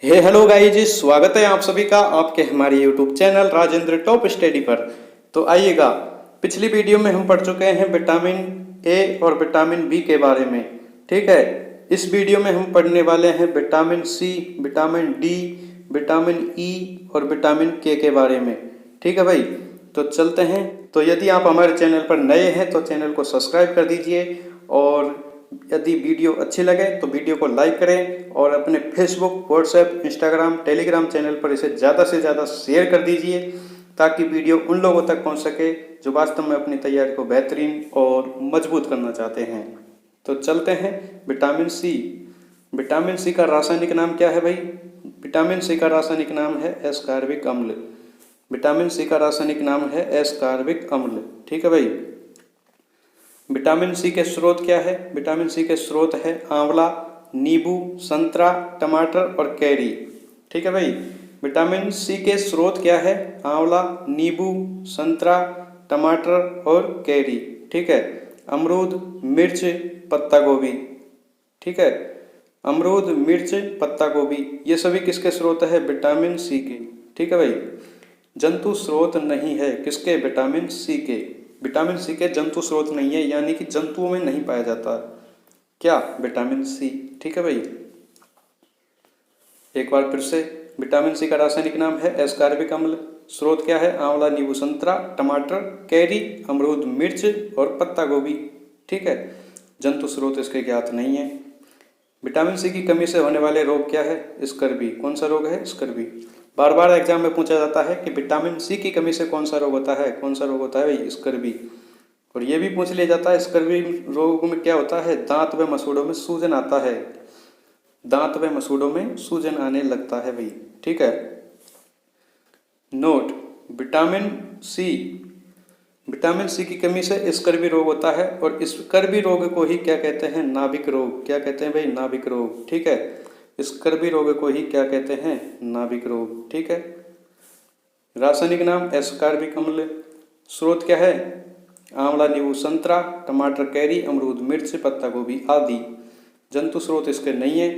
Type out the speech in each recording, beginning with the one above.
Hello guys, स्वागत है आप सभी का आपके हमारे YouTube channel Rajendra top study पर। तो आइएगा, पिछली वीडियो में हम पढ़ चुके हैं विटामिन ए और विटामिन बी के बारे में। ठीक है, इस वीडियो में हम पढ़ने वाले हैं vitamin C, vitamin D, vitamin E और विटामिन के बारे में। ठीक है भाई, तो चलते हैं। तो यदि आप हमारे चैनल पर नए हैं तो चैनल को सब्सक्राइब कर दीजिए, और यदि वीडियो अच्छी लगे तो वीडियो को लाइक करें और अपने Facebook, WhatsApp, Instagram, Telegram channel पर इसे ज़्यादा से ज़्यादा शेयर कर दीजिए, ताकि वीडियो उन लोगों तक पहुंच सके जो वास्तव में अपनी तैयारी को बेहतरीन और मजबूत करना चाहते हैं। तो चलते हैं। Vitamin C. विटामिन सी का रासायनिक नाम क्या है भाई? विटामिन सी का रासायनिक नाम है एस्कॉर्बिक अम्ल। विटामिन सी का रासायनिक नाम है एस्कॉर्बिक अम्ल। ठीक है भाई। विटामिन सी के स्रोत क्या है? विटामिन सी के स्रोत है आंवला, नींबू, संतरा, टमाटर और कैरी। ठीक है भाई। विटामिन सी के स्रोत क्या है? आंवला, नींबू, संतरा, टमाटर और कैरी। ठीक है। अमरूद, मिर्च, पत्ता गोभी। ठीक है। अमरूद, मिर्च, पत्ता गोभी, ये सभी किसके स्रोत है? विटामिन सी के। ठीक है भाई। जंतु स्रोत नहीं है किसके? विटामिन सी के। विटामिन सी के जंतु स्रोत नहीं है, यानी कि जंतुओं में नहीं पाया जाता क्या? Vitamin C. ठीक है भाई। एक बार फिर से, विटामिन सी का रासायनिक नाम है एस्कॉर्बिक अम्ल। स्रोत क्या है? आंवला, नींबू, संतरा, टमाटर, कैरी, अमरूद, मिर्च और पत्ता गोभी। ठीक है। जंतु स्रोत इसके ज्ञात नहीं है। विटामिन सी की कमी से होने वाले रोग क्या है? स्कर्वी। कौन सा रोग है? स्कर्वी। बार बार एग्जाम में पूछा जाता है कि विटामिन सी की कमी से कौन सा रोग होता है? कौन सा रोग होता है भाई? स्कर्वी। और ये भी पूछ लिया जाता है स्कर्वी रोग में क्या होता है? दांत व मसूड़ों में सूजन आता है। दांत व मसूड़ों में सूजन आने लगता है भाई। ठीक है। Note, vitamin C, vitamin C की कमी से स्कर्वी रोग होता है, और स्कर्वी रोग को ही क्या कहते हैं? नाभिक रोग। क्या कहते हैं भाई? नाभिक रोग। ठीक है। स्कर्वी रोग को ही क्या कहते हैं? नाभिक रोग। ठीक है। रासायनिक नाम एस्कॉर्बिक अम्ल। स्रोत क्या है? आंवला, नींबू, संतरा, टमाटर, कैरी, अमरूद, मिर्च, पत्ता गोभी आदि। जंतु स्रोत इसके नहीं है।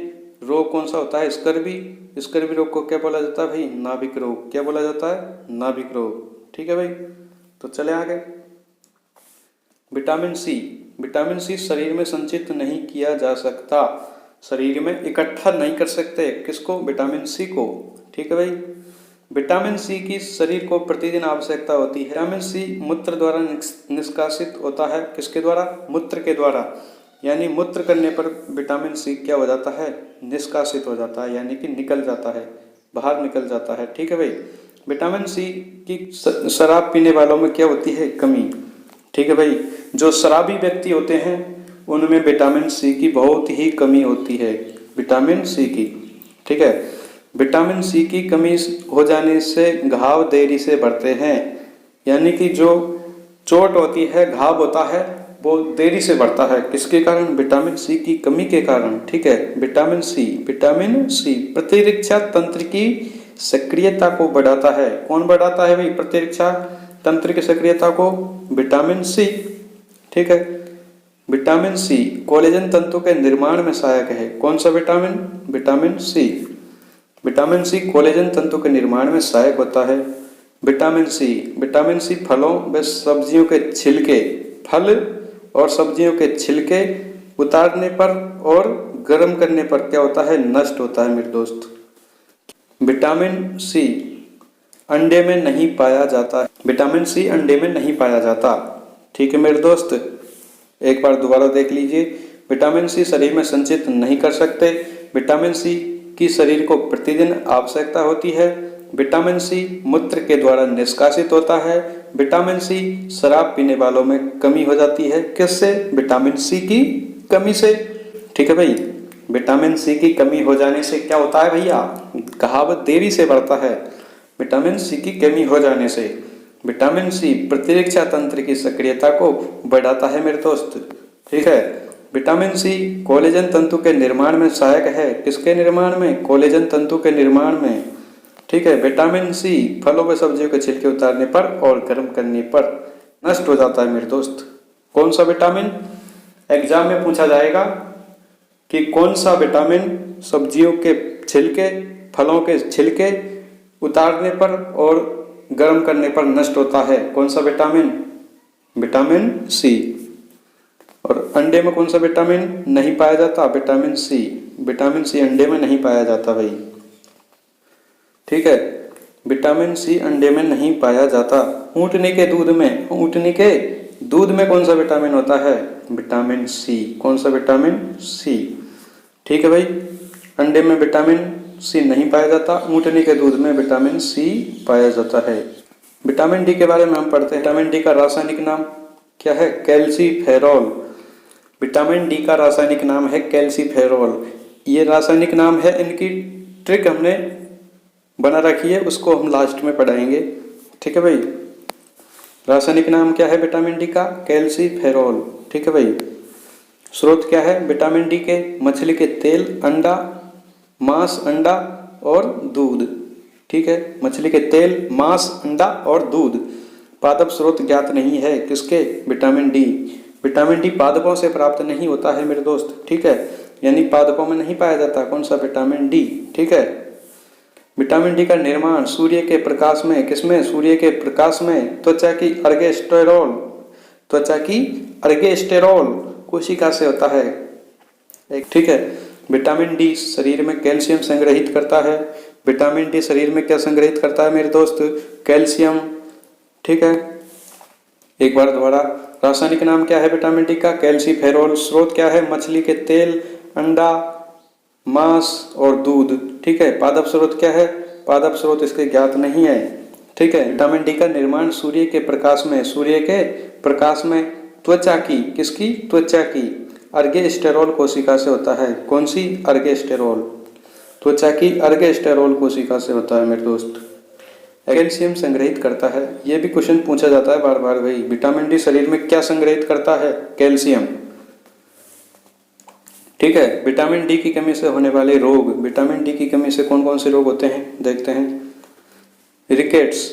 रोग कौन सा होता है? स्कर्वी। स्कर्वी रोग को क्या बोला जाता है भाई? नाभिक रोग। क्या बोला जाता है? नाभिक रोग। ठीक है भाई। तो चले आगे। Vitamin C. विटामिन सी शरीर में संचित नहीं किया जा सकता, शरीर में इकट्ठा नहीं कर सकते। किसको? विटामिन सी को। ठीक है भाई। विटामिन सी की शरीर को प्रतिदिन आवश्यकता होती है। विटामिन सी मूत्र द्वारा निष्कासित होता है। किसके द्वारा? मूत्र के द्वारा। यानी मूत्र करने पर विटामिन सी क्या हो जाता है? निष्कासित हो जाता है, यानी कि निकल जाता है, बाहर निकल जाता है। ठीक है भाई। विटामिन सी की शराब पीने वालों में क्या होती है? कमी। ठीक है भाई। जो शराबी व्यक्ति होते हैं उनमें विटामिन सी की बहुत ही कमी होती है, विटामिन सी की। ठीक है। विटामिन सी की कमी हो जाने से घाव देरी से बढ़ते हैं, यानी कि जो चोट होती है, घाव होता है, वो देरी से बढ़ता है। किसके कारण? विटामिन सी की कमी के कारण। ठीक है। विटामिन सी, विटामिन सी प्रतिरक्षा तंत्र की सक्रियता को बढ़ाता है। कौन बढ़ाता है भाई? प्रतिरक्षा तंत्र की सक्रियता को विटामिन सी। ठीक है। विटामिन सी कोलेजन तंतु के निर्माण में सहायक है। कौन सा vitamin? Vitamin C. Vitamin C collagen तंतु के निर्माण में सहायक होता है। विटामिन सी, विटामिन सी फलों व सब्जियों के छिलके, फल और सब्जियों के छिलके उतारने पर और गर्म करने पर क्या होता है? नष्ट होता है मेरे दोस्त। विटामिन सी अंडे में नहीं पाया जाता। विटामिन सी अंडे में नहीं पाया जाता। ठीक है मेरे दोस्त, एक बार दोबारा देख लीजिए। विटामिन सी शरीर में संचित नहीं कर सकते। विटामिन सी की शरीर को प्रतिदिन आवश्यकता होती है। विटामिन सी मूत्र के द्वारा निष्कासित होता है। विटामिन सी शराब पीने वालों में कमी हो जाती है। किससे? विटामिन सी की कमी से। ठीक है भाई। विटामिन सी की कमी हो जाने से क्या होता है भैया? घाव देरी से बढ़ता है, विटामिन सी की कमी हो जाने से। विटामिन सी प्रतिरक्षा तंत्र की सक्रियता को बढ़ाता है मेरे दोस्त। ठीक है। विटामिन सी कोलेजन तंतु के निर्माण में सहायक है। किसके निर्माण में? कोलेजन तंतु के निर्माण में। ठीक है। विटामिन सी फलों व सब्जियों के छिलके उतारने पर और गर्म करने पर नष्ट हो जाता है मेरे दोस्त। कौन सा विटामिन? एग्जाम में पूछा जाएगा कि कौन सा विटामिन सब्जियों के छिलके फलों के छिलके उतारने पर और गर्म करने पर नष्ट होता है। कौन सा विटामिन? विटामिन सी। और अंडे में कौन सा विटामिन नहीं पाया जाता? Vitamin C. विटामिन सी अंडे में नहीं पाया जाता भाई, ठीक है। विटामिन सी अंडे में नहीं पाया जाता। ऊँटनी के दूध में, ऊँटनी के दूध में कौन सा विटामिन होता है? Vitamin C. कौन सा विटामिन? सी, ठीक है भाई। अंडे में विटामिन सी नहीं पाया जाता, ऊँटनी के दूध में विटामिन सी पाया जाता है। विटामिन डी के बारे में हम पढ़ते हैं। विटामिन डी का रासायनिक नाम क्या है? कैल्सीफेरॉल। विटामिन डी का रासायनिक नाम है कैल्सीफेरॉल। ये रासायनिक नाम है, इनकी ट्रिक हमने बना रखी है, उसको हम लास्ट में पढ़ाएंगे, ठीक है भाई। रासायनिक नाम क्या है विटामिन डी का? कैल्सीफेरॉल, ठीक है भाई। स्रोत क्या है विटामिन डी के? मछली के तेल, अंडा, मांस, अंडा और दूध, ठीक है। मछली के तेल, मांस, अंडा और दूध। पादप स्रोत ज्ञात नहीं है किसके? Vitamin D. विटामिन डी पादपों से प्राप्त नहीं होता है मेरे दोस्त, ठीक है, यानी पादपों में नहीं पाया जाता। कौन सा? विटामिन डी, ठीक है। विटामिन डी का निर्माण सूर्य के प्रकाश में, किसमें? सूर्य के प्रकाश में त्वचा की अर्गेस्टेरॉल, त्वचा की अर्गेस्टेरॉल कोशिका से होता है, ठीक है। विटामिन डी शरीर में कैल्शियम संग्रहित करता है। विटामिन डी शरीर में क्या संग्रहित करता है मेरे दोस्त? कैल्शियम, ठीक है। एक बार दोबारा, रासायनिक नाम क्या है विटामिन डी का? कैल्सीफेरॉल। स्रोत क्या है? मछली के तेल, अंडा, मांस और दूध, ठीक है। पादप स्रोत क्या है? पादप स्रोत इसके ज्ञात नहीं है, ठीक है। विटामिन डी का निर्माण सूर्य के प्रकाश में, सूर्य के प्रकाश में त्वचा की, किसकी? त्वचा की अर्गेस्टेरॉल कोशिका से होता है। कौन सी? अर्गेस्टेरॉल। त्वचा की अर्गेस्टेरॉल कोशिका से होता है मेरे दोस्त। कैल्शियम संग्रहित करता है, ये भी क्वेश्चन पूछा जाता है बार बार भाई। विटामिन डी शरीर में क्या संग्रहित करता है? कैल्शियम, ठीक है। विटामिन डी की कमी से होने वाले रोग। विटामिन डी की कमी से कौन कौन से रोग होते हैं देखते हैं। रिकेट्स,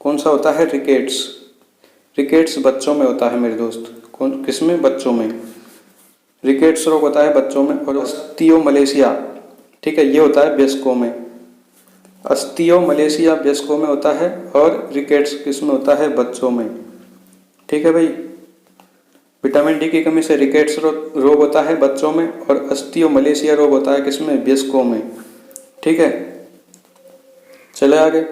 कौन सा होता है? रिकेट्स। रिकेट्स बच्चों में होता है मेरे दोस्त। कौन, किसमें? बच्चों में। रिकेट्स रोग होता है बच्चों में। और अस्टियोमलेशिया, ठीक है, ये होता है वयस्कों में। अस्टियोमलेशिया वयस्कों में होता है और रिकेट्स किसमें होता है? बच्चों में, ठीक है भाई। विटामिन डी की कमी से रिकेट्स रोग होता है बच्चों में और अस्टियोमलेशिया रोग होता है किसमें? वयस्कों में, ठीक है। चले आगे।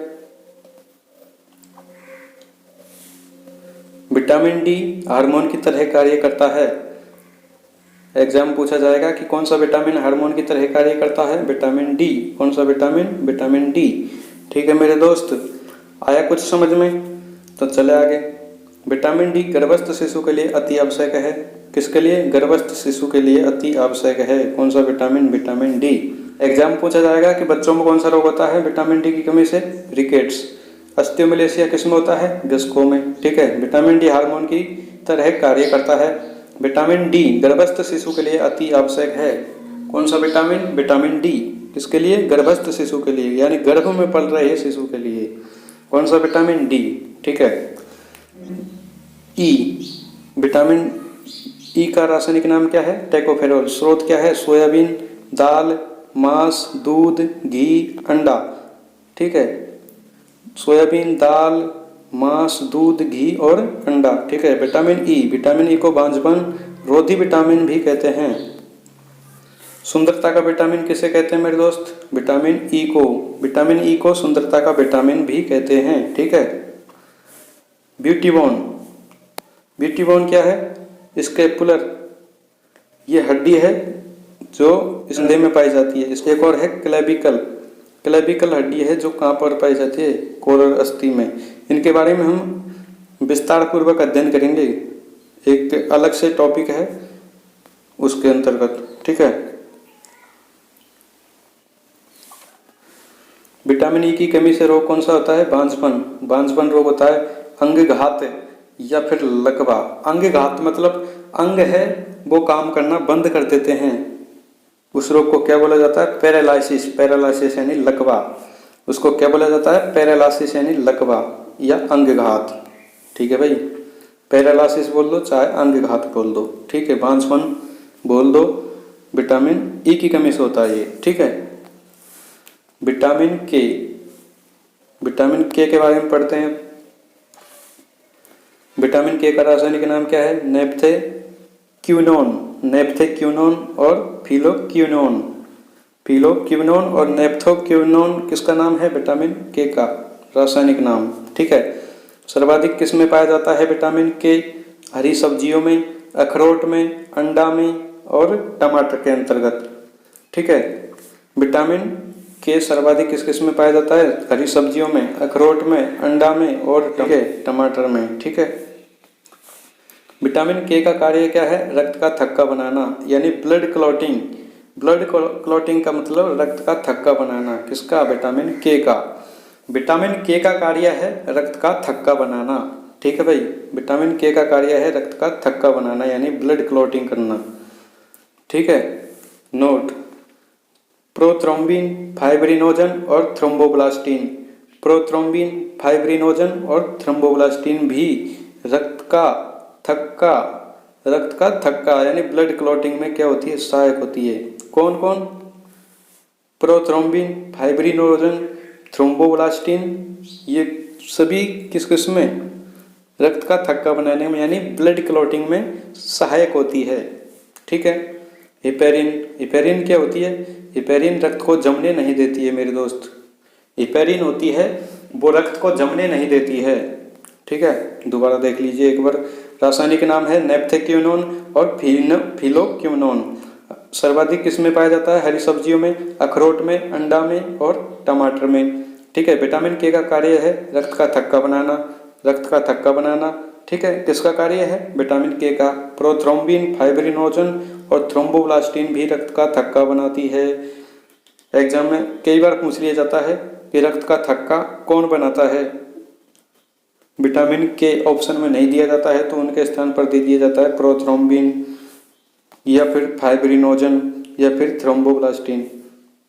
विटामिन डी हार्मोन की तरह कार्य करता है। एग्जाम पूछा जाएगा कि कौन सा विटामिन हार्मोन की तरह कार्य करता है? Vitamin D. कौन सा विटामिन? विटामिन डी, ठीक है मेरे दोस्त। आया कुछ समझ में? तो चले आगे। विटामिन डी गर्भस्थ शिशु के लिए अति आवश्यक है। किसके लिए? गर्भस्थ शिशु के लिए अति आवश्यक है। कौन सा विटामिन? Vitamin D. एग्जाम पूछा जाएगा कि बच्चों में कौन सा रोग होता है विटामिन डी की कमी से? रिकेट्स। अस्टियोमलेशिया किसमें होता है? वयस्कों में, ठीक है। विटामिन डी हार्मोन की तरह कार्य करता है। विटामिन डी गर्भस्थ शिशु के लिए अति आवश्यक है। कौन सा विटामिन? विटामिन डी किसके लिए? गर्भस्थ शिशु के लिए, यानी गर्भ में पल रहे शिशु के लिए। कौन सा विटामिन? डी, ठीक है। ई, विटामिन ई का रासायनिक नाम क्या है? टोकोफेरॉल। स्रोत क्या है? सोयाबीन, दाल, मांस, दूध, घी, अंडा, ठीक है। सोयाबीन, दाल, मांस, दूध, घी और अंडा, ठीक है। विटामिन ई, विटामिन ई को बांझपन रोधी विटामिन भी कहते हैं। सुंदरता का विटामिन किसे कहते हैं मेरे दोस्त? विटामिन ई को। विटामिन ई को सुंदरता का विटामिन भी कहते हैं, ठीक है। ब्यूटी बोन, ब्यूटी बोन क्या है? स्कैपुलर, ये हड्डी है जो इस कंधे में पाई जाती है। एक और है क्लेविकल, क्लेविकल हड्डी है जो कहाँ पर पाई जाती है? कोरल अस्थि में। इनके बारे में हम विस्तार पूर्वक अध्ययन करेंगे, एक अलग से टॉपिक है उसके अंतर्गत, ठीक है। विटामिन ई की कमी से रोग कौन सा होता है? बांझपन। बांझपन रोग होता है। अंगघात या फिर लकवा। अंगघात मतलब अंग है वो काम करना बंद कर देते हैं, उस रोग को क्या बोला जाता है? पैरालाइसिस। पैरालाइसिस यानी लकवा, उसको क्या बोला जाता है? पैरालाइसिस यानी लकवा या अंगघात, ठीक है भाई। पैरालाइसिस बोल दो चाहे अंगघात बोल दो, ठीक है। बांझपन बोल दो, विटामिन ई की कमी से होता है ये, ठीक है। विटामिन के, विटामिन के बारे में पढ़ते हैं। विटामिन के का रासायनिक नाम क्या है? नेप्थेक्विनोन, नेप्थेक्विनोन और फिलोक्विनोन। फिलोक्विनोन और नेप्थोक्विनोन किसका नाम है? विटामिन के का रासायनिक नाम। ठीक है। सर्वाधिक किस में पाया जाता है विटामिन के? हरी सब्जियों में, अखरोट में, अंडा में और टमाटर के अंतर्गत। ठीक है। विटामिन के सर्वाधिक किस किस में पाया जाता है? हरी सब्जियों में, अखरोट में, अंडा में और ठीक है टमाटर में। ठीक है। विटामिन के का कार्य क्या है? रक्त का थक्का बनाना, यानी ब्लड क्लॉटिंग। ब्लड क्लॉटिंग का मतलब रक्त का थक्का बनाना। किसका? विटामिन के का। विटामिन के का कार्य है रक्त का थक्का बनाना। ठीक है भाई, विटामिन के का कार्य है रक्त का थक्का बनाना, यानी ब्लड क्लॉटिंग करना। ठीक है। नोट, प्रोथ्रोम्बिन, फाइब्रिनोजन और थ्रोम्बोब्लास्टिन। प्रोथ्रोम्बिन, फाइब्रिनोजन और थ्रोम्बोब्लास्टिन भी रक्त का थक्का यानी ब्लड क्लॉटिंग में क्या होती है? सहायक होती है। कौन कौन? प्रोथ्रोम्बिन, फाइब्रिनोजन, थ्रोम्बोब्लास्टिन, ये सभी किस किस में? रक्त का थक्का बनाने में यानी ब्लड क्लॉटिंग में सहायक होती है। ठीक है। हिपेरिन, हिपेरिन क्या होती है? हिपेरिन रक्त को जमने नहीं देती है मेरे दोस्त। हिपेरिन होती है वो रक्त को जमने नहीं देती है। ठीक है, दोबारा देख लीजिए एक बार। रासायनिक नाम है नेप्थेक्विनोन और फिलोक्विनोन। सर्वाधिक किसमें पाया जाता है? हरी सब्जियों में, अखरोट में, अंडा में और टमाटर में। ठीक है। विटामिन के का कार्य है रक्त का थक्का बनाना, रक्त का थक्का बनाना। ठीक है। किसका कार्य है? विटामिन के का। प्रोथ्रोम्बिन, फाइब्रिनोजन और थ्रोम्बोब्लास्टिन भी रक्त का थक्का बनाती है। एग्जाम में कई बार पूछ लिया जाता है कि रक्त का थक्का कौन बनाता है? विटामिन के ऑप्शन में नहीं दिया जाता है तो उनके स्थान पर दे दिया जाता है प्रोथ्रोम्बिन या फिर फाइब्रिनोजन या फिर थ्रोम्बोब्लास्टिन।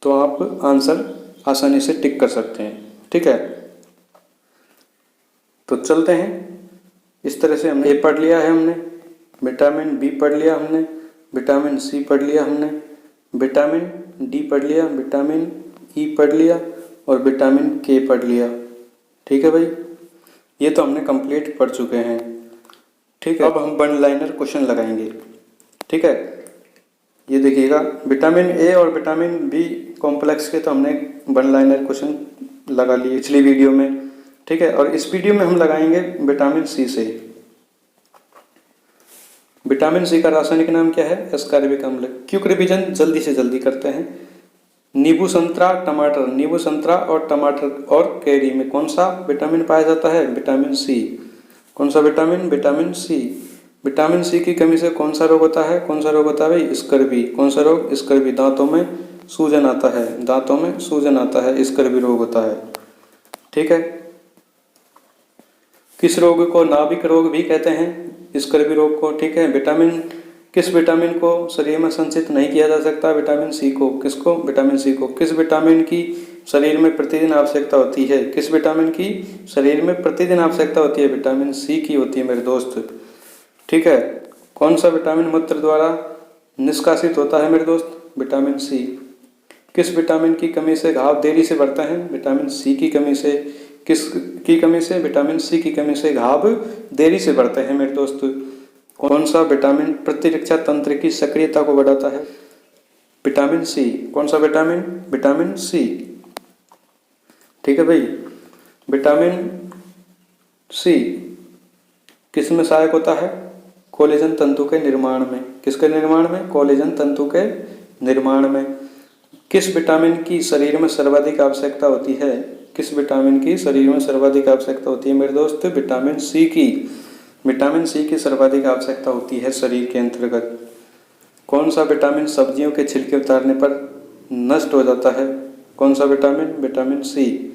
तो आप आंसर आसानी से टिक कर सकते हैं। ठीक है, तो चलते हैं। इस तरह से हमने ए पढ़ लिया है, हमने विटामिन बी पढ़ लिया, हमने विटामिन सी पढ़ लिया, हमने विटामिन डी पढ़ लिया, विटामिन ई पढ़ लिया और विटामिन के पढ़ लिया। ठीक है भाई, ये तो हमने कंप्लीट पढ़ चुके हैं। ठीक है, अब हम वन लाइनर क्वेश्चन लगाएंगे। ठीक है, ये देखिएगा, विटामिन ए और विटामिन बी कॉम्प्लेक्स के तो हमने वन लाइनर क्वेश्चन लगा लिए पिछली वीडियो में। ठीक है, और इस वीडियो में हम लगाएंगे विटामिन सी से। विटामिन सी का रासायनिक नाम क्या है? एस्कॉर्बिक अम्ल। क्विक रिवीजन जल्दी से जल्दी करते हैं। नींबू, संतरा, टमाटर, नींबू, संतरा और टमाटर और कैरी में कौन सा विटामिन पाया जाता है? Vitamin C. कौन सा vitamin? Vitamin C. Vitamin C की कमी से कौन सा रोग होता है? कौन सा रोग होता है भाई? स्कर्वी। कौन सा रोग? स्कर्वी। दांतों में सूजन आता है, दांतों में सूजन आता है, स्कर्वी रोग होता है। ठीक है, किस रोग को नाभिक रोग भी कहते हैं? स्कर्वी रोग को। ठीक है, विटामिन, किस विटामिन को शरीर में संचित नहीं किया जा सकता? विटामिन सी को। किसको? विटामिन सी को। किस विटामिन की शरीर में प्रतिदिन आवश्यकता होती है? किस विटामिन की शरीर में प्रतिदिन आवश्यकता होती है? विटामिन सी की होती है मेरे दोस्त। ठीक है, कौन सा विटामिन मूत्र द्वारा निष्कासित होता है मेरे दोस्त? Vitamin C. किस विटामिन की कमी से घाव देरी से बढ़ते हैं? विटामिन सी की कमी से। किस की कमी से? विटामिन सी की कमी से घाव देरी से बढ़ते हैं मेरे दोस्त। कौन सा विटामिन प्रतिरक्षा तंत्र की सक्रियता को बढ़ाता है? Vitamin C. कौन सा विटामिन? Vitamin C. ठीक है भाई, विटामिन सी किस में सहायक होता है? कोलेजन तंतु के निर्माण में। किसके निर्माण में? कोलेजन तंतु के निर्माण में। किस विटामिन की शरीर में सर्वाधिक आवश्यकता होती है? किस विटामिन की शरीर में सर्वाधिक आवश्यकता होती है मेरे दोस्त? विटामिन सी की। विटामिन सी की सर्वाधिक आवश्यकता होती है शरीर के अंतर्गत। कौन सा विटामिन सब्जियों के छिलके उतारने पर नष्ट हो जाता है? कौन सा विटामिन? विटामिन सी।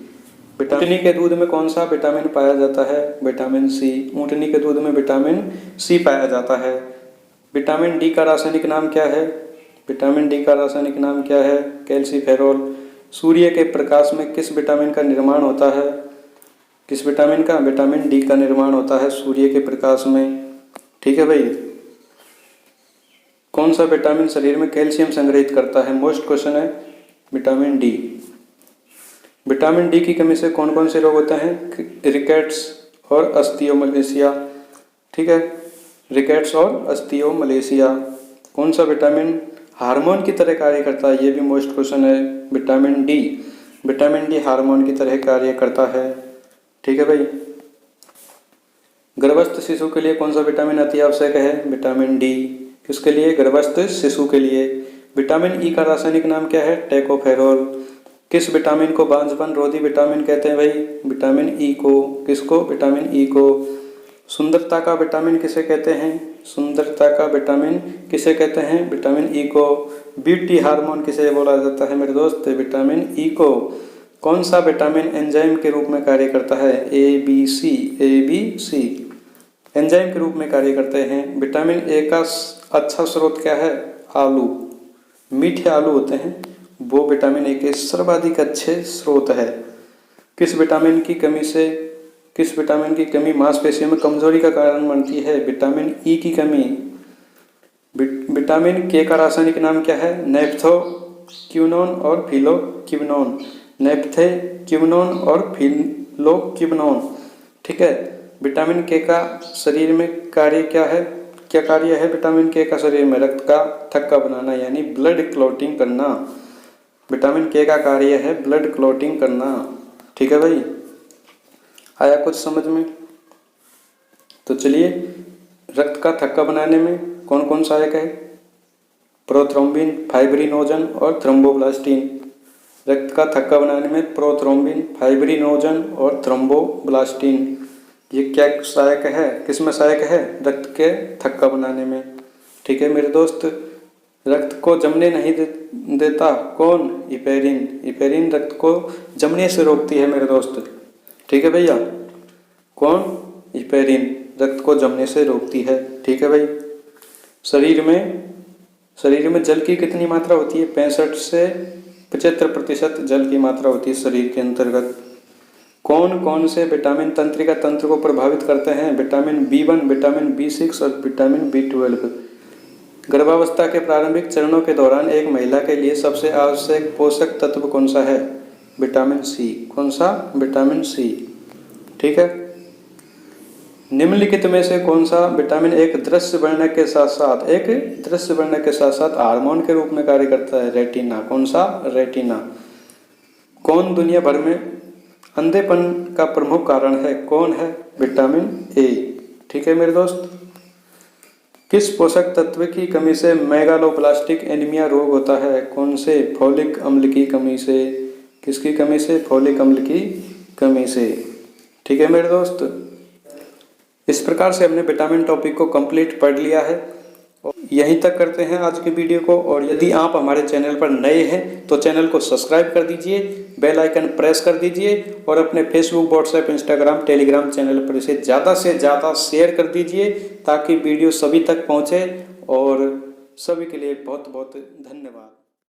ऊँटनी के दूध में कौन सा विटामिन पाया जाता है? विटामिन सी। ऊँटनी के दूध में विटामिन सी पाया जाता है। विटामिन डी का रासायनिक नाम क्या है? विटामिन डी का रासायनिक नाम क्या है? कैल्सीफेरॉल। सूर्य के प्रकाश में किस विटामिन का निर्माण होता है? किस विटामिन का? विटामिन डी का निर्माण होता है सूर्य के प्रकाश में। ठीक है भाई, कौन सा विटामिन शरीर में कैल्शियम संग्रहित करता है? मोस्ट क्वेश्चन है विटामिन डी। विटामिन डी की कमी से कौन कौन से रोग होते हैं? रिकेट्स और अस्टियोमलेशिया। ठीक है, रिकेट्स और अस्टियोमलेशिया। कौन सा विटामिन हार्मोन की तरह कार्य करता है? ये भी मोस्ट क्वेश्चन है। Vitamin D, vitamin D hormone की तरह कार्य करता है। ठीक है भाई। गर्भस्थ शिशु के लिए कौन सा विटामिन अति आवश्यक है? Vitamin D. किसके लिए? गर्भस्थ शिशु के लिए। विटामिन ई का रासायनिक नाम क्या है? टोकोफेरोल। किस विटामिन को बांझपन रोधी विटामिन कहते हैं भाई? विटामिन ई को। किसको? विटामिन ई को। सुंदरता का विटामिन किसे कहते हैं? सुंदरता का विटामिन किसे कहते हैं? विटामिन ई को। ब्यूटी हार्मोन किसे बोला जाता है मेरे दोस्त? विटामिन ई को। कौन सा विटामिन एंजाइम के रूप में कार्य करता है? A B C. A B C enzyme के रूप में कार्य करते हैं। विटामिन ए का अच्छा स्रोत क्या है? आलू। मीठे आलू होते हैं, वो विटामिन ए के सर्वाधिक अच्छे स्रोत है। किस विटामिन की कमी मांसपेशियों में कमजोरी का कारण बनती है? विटामिन ई की कमी। विटामिन के का रासायनिक नाम क्या है? नेफ्थोक्विनोन और फिलोक्विनोन। नेफ्थेक्विनोन और फिलोक्विनोन। ठीक है। विटामिन के का शरीर में कार्य क्या है? क्या कार्य है विटामिन के का शरीर में? रक्त का थक्का बनाना, यानी ब्लड क्लॉटिंग करना। विटामिन के का कार्य है ब्लड क्लॉटिंग करना। ठीक है भाई, आया कुछ समझ में? तो चलिए, रक्त का थक्का बनाने में कौन कौन सहायक है? प्रोथ्रोम्बिन, फाइब्रिनोजन और थ्रोम्बोब्लास्टिन। रक्त का थक्का बनाने में प्रोथ्रोम्बिन, फाइब्रिनोजन और थ्रोम्बोब्लास्टिन, ये क्या सहायक है? किस में सहायक है? रक्त के थक्का बनाने में। ठीक है मेरे दोस्त। रक्त को जमने नहीं देता कौन? हिपेरिन। हिपेरिन रक्त को जमने से रोकती है मेरे दोस्त। ठीक है भैया, कौन? हिपेरिन रक्त को जमने से रोकती है। ठीक है भाई। शरीर में जल की कितनी मात्रा होती है? 65 से 75% जल की मात्रा होती है शरीर के अंतर्गत। कौन कौन से विटामिन तंत्रिका तंत्र को प्रभावित करते हैं? विटामिन बी1, विटामिन बी6 और विटामिन बी12। गर्भावस्था के प्रारंभिक चरणों के दौरान एक महिला के लिए सबसे आवश्यक पोषक तत्व कौन सा है? Vitamin C. कौन सा? Vitamin C. ठीक है। निम्नलिखित में से कौन सा विटामिन एक दृश्य वर्णक के साथ साथ हार्मोन के रूप में कार्य करता है? रेटिना। कौन सा? रेटिना। कौन दुनिया भर में अंधेपन का प्रमुख कारण है? कौन है? Vitamin A. ठीक है मेरे दोस्त। किस पोषक तत्व की कमी से मेगालोब्लास्टिक एनीमिया रोग होता है? कौन से? फोलिक अम्ल की कमी से। किसकी कमी से? फोलिक अम्ल की कमी से। ठीक है मेरे दोस्त। इस प्रकार से हमने विटामिन टॉपिक को कंप्लीट पढ़ लिया है। यहीं तक करते हैं आज की वीडियो को। और यदि आप हमारे चैनल पर नए हैं तो चैनल को सब्सक्राइब कर दीजिए, बेल आइकन प्रेस कर दीजिए और अपने Facebook, WhatsApp, Instagram, Telegram channel पर इसे ज़्यादा से ज़्यादा शेयर कर दीजिए ताकि वीडियो सभी तक पहुँचे। और सभी के लिए बहुत बहुत धन्यवाद।